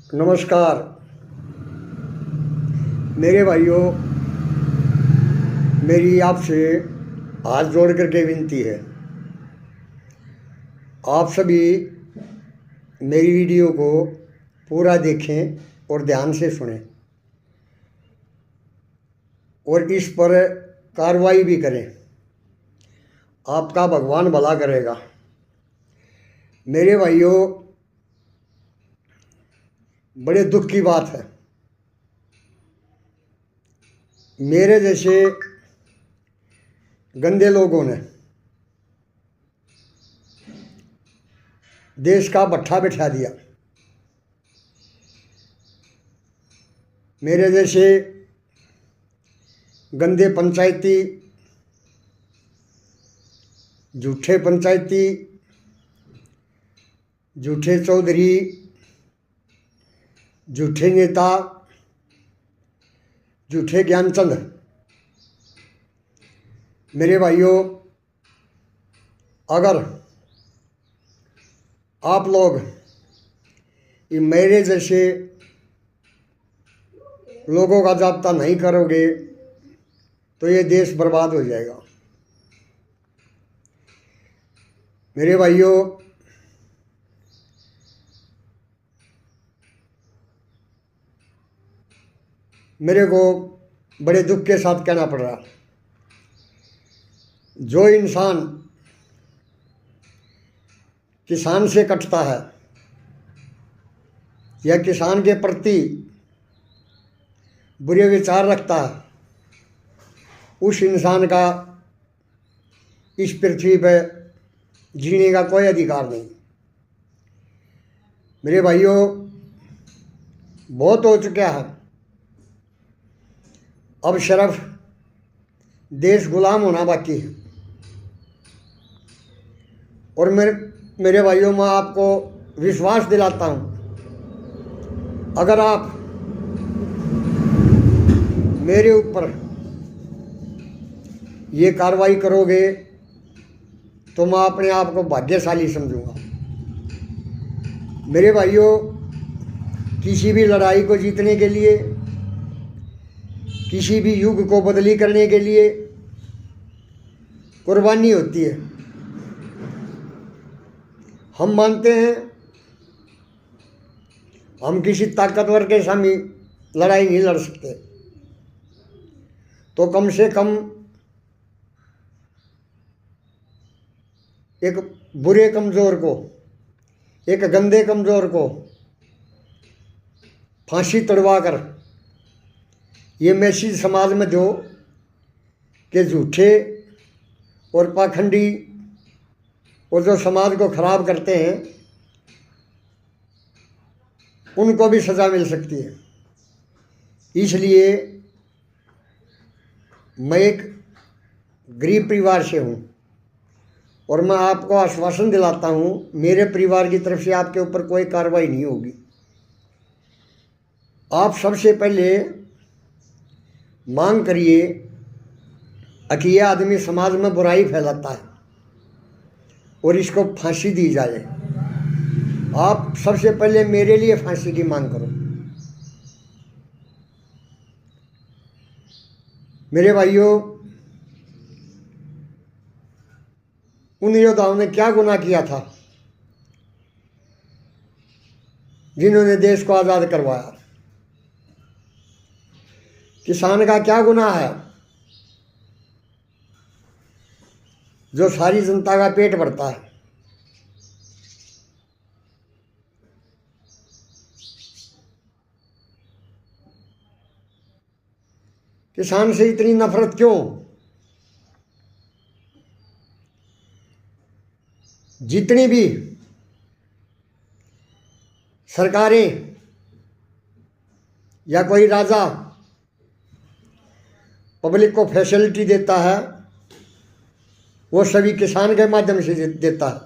नमस्कार मेरे भाइयों, मेरी आपसे हाथ जोड़ करके विनती है, आप सभी मेरी वीडियो को पूरा देखें और ध्यान से सुनें और इस पर कार्रवाई भी करें। आपका भगवान भला करेगा। मेरे भाइयों, बड़े दुख की बात है, मेरे जैसे गंदे लोगों ने देश का भट्ठा बिठा दिया। मेरे जैसे गंदे पंचायती, झूठे पंचायती, झूठे चौधरी, झूठे नेता, झूठे ज्ञानचंद। मेरे भाइयों, अगर आप लोग ये मेरे जैसे लोगों का जाब्ता नहीं करोगे तो ये देश बर्बाद हो जाएगा। मेरे भाइयों, मेरे को बड़े दुख के साथ कहना पड़ रहा, जो इंसान किसान से कटता है या किसान के प्रति बुरे विचार रखता है, उस इंसान का इस पृथ्वी पर जीने का कोई अधिकार नहीं। मेरे भाइयों, बहुत हो चुका है, अब सिर्फ देश गुलाम होना बाकी है। और मेरे भाइयों, मैं आपको विश्वास दिलाता हूँ, अगर आप मेरे ऊपर ये कार्रवाई करोगे तो मैं अपने आप को भाग्यशाली समझूंगा। मेरे भाइयों, किसी भी लड़ाई को जीतने के लिए, किसी भी युग को बदली करने के लिए कुर्बानी होती है। हम मानते हैं हम किसी ताकतवर के सामने लड़ाई नहीं लड़ सकते, तो कम से कम एक बुरे कमज़ोर को, एक गंदे कमज़ोर को फांसी तड़वा कर ये मैसेज समाज में दो कि झूठे और पाखंडी और जो समाज को खराब करते हैं उनको भी सज़ा मिल सकती है। इसलिए मैं एक गरीब परिवार से हूँ और मैं आपको आश्वासन दिलाता हूँ, मेरे परिवार की तरफ से आपके ऊपर कोई कार्रवाई नहीं होगी। आप सबसे पहले मांग करिए कि यह आदमी समाज में बुराई फैलाता है और इसको फांसी दी जाए। आप सबसे पहले मेरे लिए फांसी की मांग करो। मेरे भाइयों, उन योद्धाओं ने क्या गुनाह किया था जिन्होंने देश को आज़ाद करवाया? किसान का क्या गुनाह है जो सारी जनता का पेट भरता है? किसान से इतनी नफरत क्यों? जितनी भी सरकारें या कोई राजा पब्लिक को फैसिलिटी देता है, वो सभी किसान के माध्यम से देता है।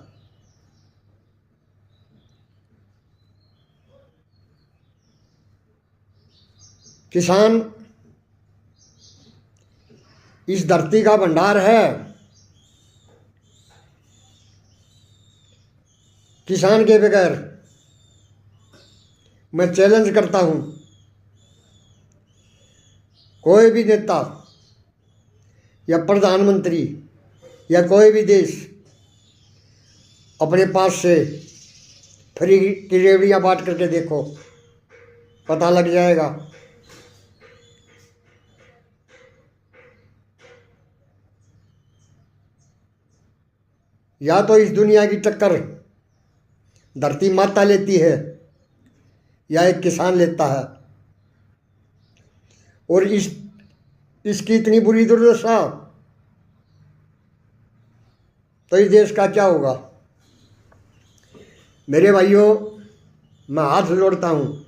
किसान इस धरती का भंडार है। किसान के बगैर मैं चैलेंज करता हूँ, कोई भी नेता या प्रधानमंत्री या कोई भी देश अपने पास से फ्री की रेवड़ियाँ बांट करके देखो, पता लग जाएगा। या तो इस दुनिया की टक्कर धरती माता लेती है या एक किसान लेता है, और इसकी इतनी बुरी दुर्दशा, तो इस देश का क्या होगा। मेरे भाइयों, मैं हाथ जोड़ता हूँ,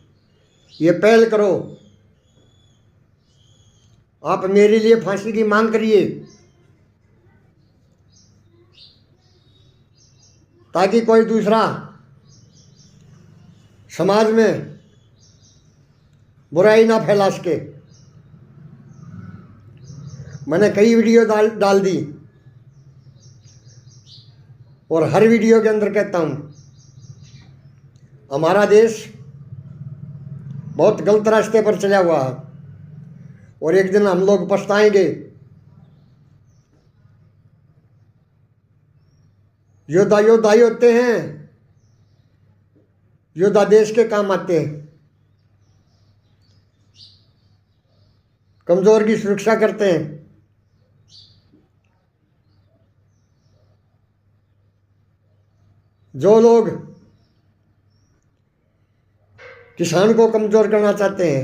ये पहल करो, आप मेरे लिए फांसी की मांग करिए, ताकि कोई दूसरा समाज में बुराई ना फैला सके। मैंने कई वीडियो डाल दी, और हर वीडियो के अंदर कहता हूँ, हमारा देश बहुत गलत रास्ते पर चला हुआ है, और एक दिन हम लोग पछताएंगे। योद्धा योद्धा ही होते हैं, योद्धा देश के काम आते हैं, कमजोर की सुरक्षा करते हैं। जो लोग किसान को कमजोर करना चाहते हैं,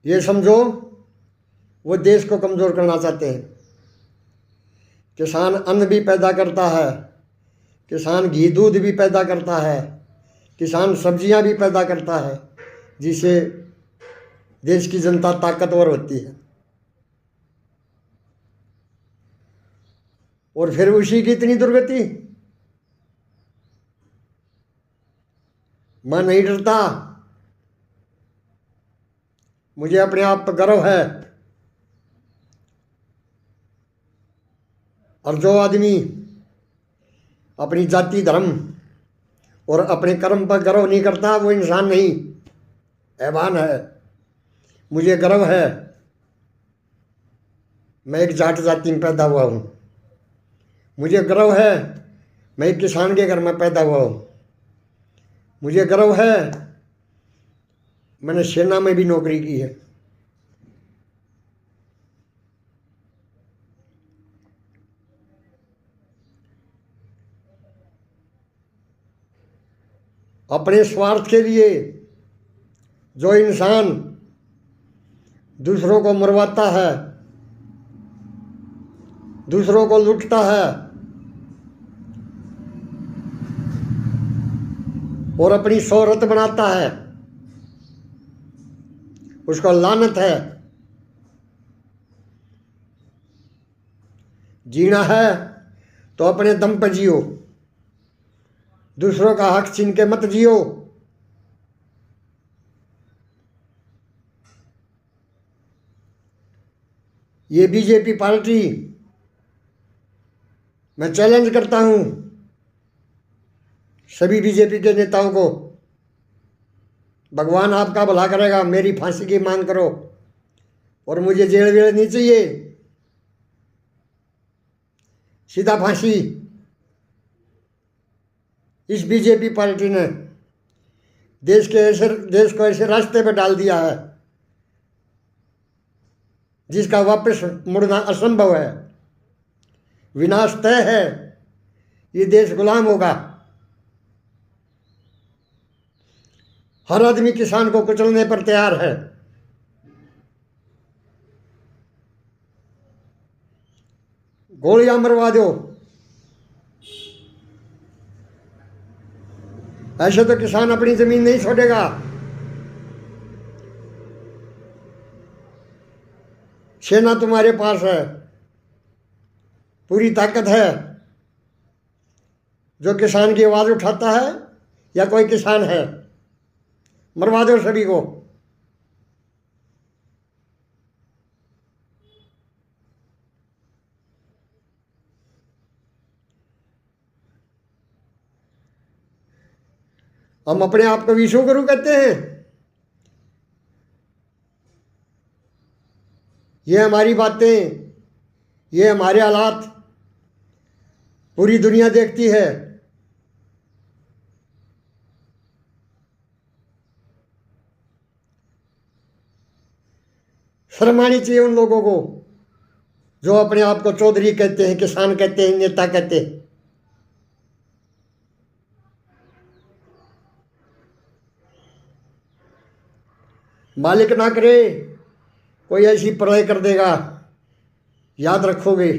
ये समझो वो देश को कमजोर करना चाहते हैं। किसान अन्न भी पैदा करता है, किसान घी दूध भी पैदा करता है, किसान सब्जियां भी पैदा करता है, जिससे देश की जनता ताकतवर होती है। और फिर उसी की इतनी दुर्गति। मैं नहीं डरता, मुझे अपने आप पर गर्व है। और जो आदमी अपनी जाति धर्म और अपने कर्म पर गर्व नहीं करता, वो इंसान नहीं, हैवान है। मुझे गर्व है, मैं एक जाट जाति में पैदा हुआ हूँ। मुझे गर्व है, मैं एक किसान के घर में पैदा हुआ हूँ। मुझे गर्व है, मैंने सेना में भी नौकरी की है। अपने स्वार्थ के लिए जो इंसान दूसरों को मरवाता है, दूसरों को लूटता है और अपनी शोहरत बनाता है, उसको लानत है। जीना है तो अपने दम पर जियो, दूसरों का हक छीन के मत जियो। ये बीजेपी पार्टी, मैं चैलेंज करता हूं सभी बीजेपी के नेताओं को, भगवान आपका भला करेगा, मेरी फांसी की मांग करो, और मुझे जेल वेल नहीं चाहिए, सीधा फांसी। इस बीजेपी पार्टी ने देश को ऐसे रास्ते पर डाल दिया है जिसका वापस मुड़ना असंभव है। विनाश तय है, ये देश गुलाम होगा। हर आदमी किसान को कुचलने पर तैयार है। गोलियां मरवा दो, ऐसे तो किसान अपनी जमीन नहीं छोड़ेगा। सेना तुम्हारे पास है, पूरी ताकत है। जो किसान की आवाज उठाता है या कोई किसान है, मरवा दो सभी को। हम अपने आप को विश्व गुरु कहते हैं। ये हमारी बातें, ये हमारे हालात पूरी दुनिया देखती है। शर्म आनी चाहिए उन लोगों को जो अपने आप को चौधरी कहते हैं, किसान कहते हैं, नेता कहते हैं। मालिक ना करे कोई ऐसी प्रलय कर देगा, याद रखोगे।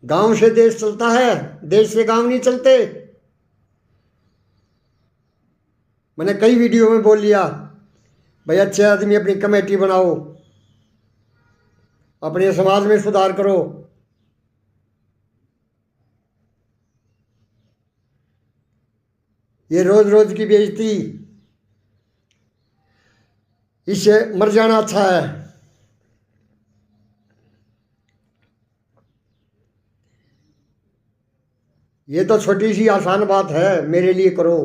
गांव से देश चलता है, देश से गांव नहीं चलते। मैंने कई वीडियो में बोल लिया, भाई अच्छे आदमी अपनी कमेटी बनाओ, अपने समाज में सुधार करो। ये रोज रोज की बेइज्जती, इससे मर जाना अच्छा है। ये तो छोटी सी आसान बात है, मेरे लिए करो।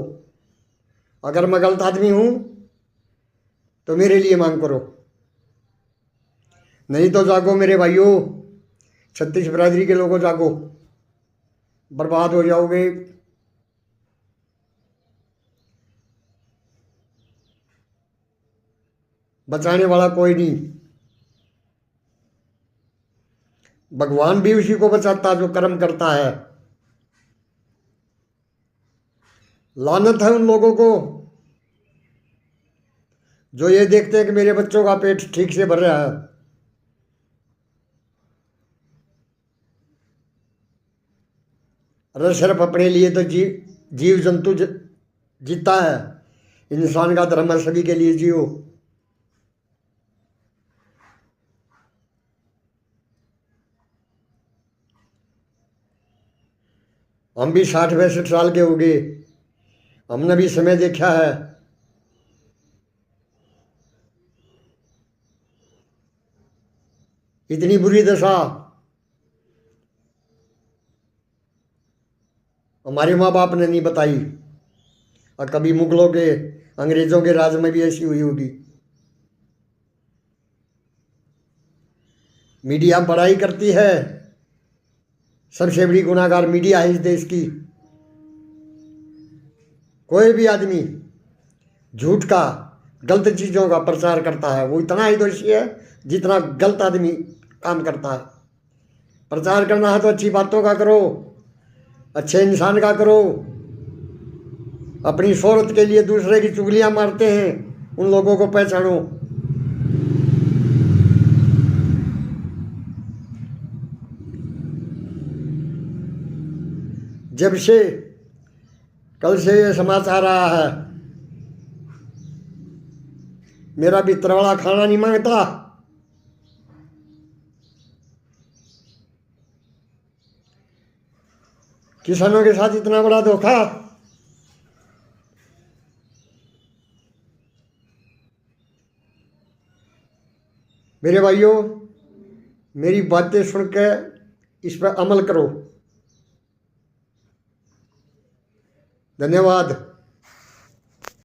अगर मैं गलत आदमी हूं तो मेरे लिए मांग करो, नहीं तो जागो मेरे भाइयों, छत्तीस बिरादरी के लोगों जागो, बर्बाद हो जाओगे। बचाने वाला कोई नहीं, भगवान भी उसी को बचाता जो कर्म करता है। लानत है उन लोगों को जो ये देखते हैं कि मेरे बच्चों का पेट ठीक से भर रहा है। अरे सिर्फ अपने लिए तो जीव जंतु जीता है, इंसान का धर्म है सभी के लिए जियो। हम भी 60-65 साल के हो गए, हमने भी समय देखा है। इतनी बुरी दशा हमारे माँ बाप ने नहीं बताई, और कभी मुगलों के, अंग्रेजों के राज में भी ऐसी हुई होगी। मीडिया बड़ाई करती है, सबसे बड़ी गुनाहगार मीडिया है इस देश की। कोई भी आदमी झूठ का, गलत चीज़ों का प्रचार करता है वो इतना ही दोषी है जितना गलत आदमी काम करता है। प्रचार करना है तो अच्छी बातों का करो, अच्छे इंसान का करो। अपनी शोहरत के लिए दूसरे की चुगलियां मारते हैं उन लोगों को पहचानो। जब से कल से ये समाचार आया है, मेरा भीतर वाला खाना नहीं मांगता। किसानों के साथ इतना बड़ा धोखा। मेरे भाइयों, मेरी बातें सुन के इस पर अमल करो। धन्यवाद।